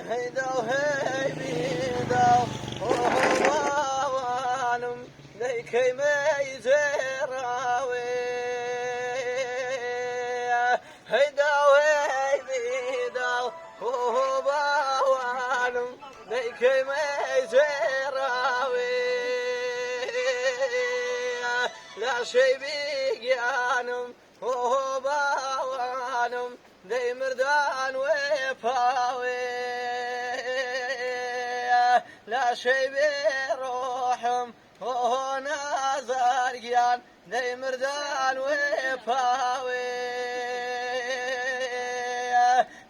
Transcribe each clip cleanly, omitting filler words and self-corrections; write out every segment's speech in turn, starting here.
هيدا وهيبيدا وهوانم ليكي ميزراوي هيدا وهيبيدا وهوانم ليكي ميزراوي لا شي بيجانم وهوانم دي مردان وفاوي لا شي بروحهم وهو نازريان دي مردان وفاوي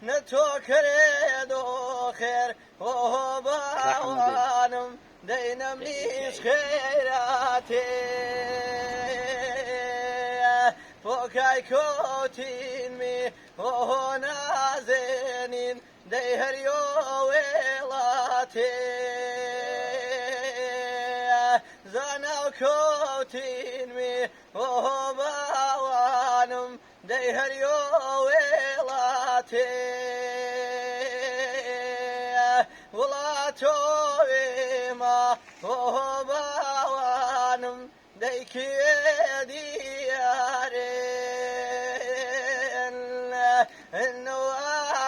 نتوكريدو خير وهو باوانم دي نمليش خيراتي فوكاي كوتين مي وهو نازنين دي هريو ويلاتي زانو كوتين مي وهو باوانم دي هريو ويلاتي ولاتو ما وهو باوانم دي كيديارين انو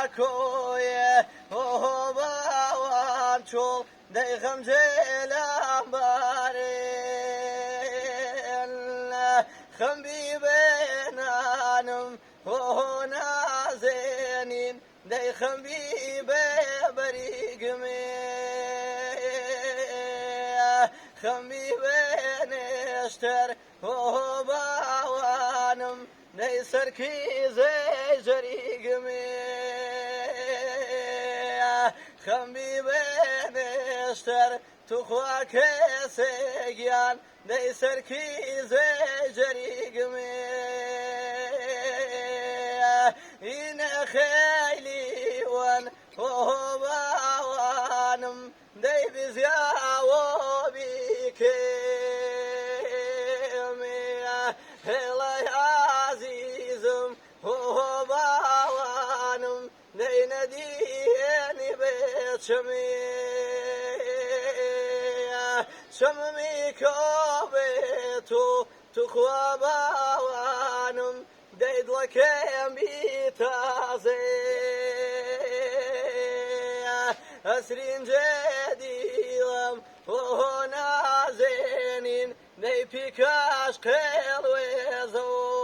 اكويه وهو باوان شول دي خمزي لامبارين خمبي بينانم وهو نازنين دي خمبي ببريقمي خمبي بينشتر وهو باوانم دي سركي زي جريقمي خمبي بينشتر تخواك سيجيان دي سركي زي جريقمي إن خيلي وان وهو باوانم دي بزياو بكيمي هلاي عزيزم وهو باوانم دي نديني بيتشمي شممي كوبيتو تخوى باوانم ديد لكيم بيتازي أسرين جديلم وهو نازنين دي بيكاش قيل ويزو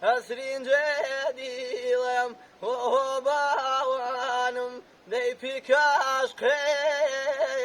أسرين جديلم وهو باوانم دي بيكاش قيل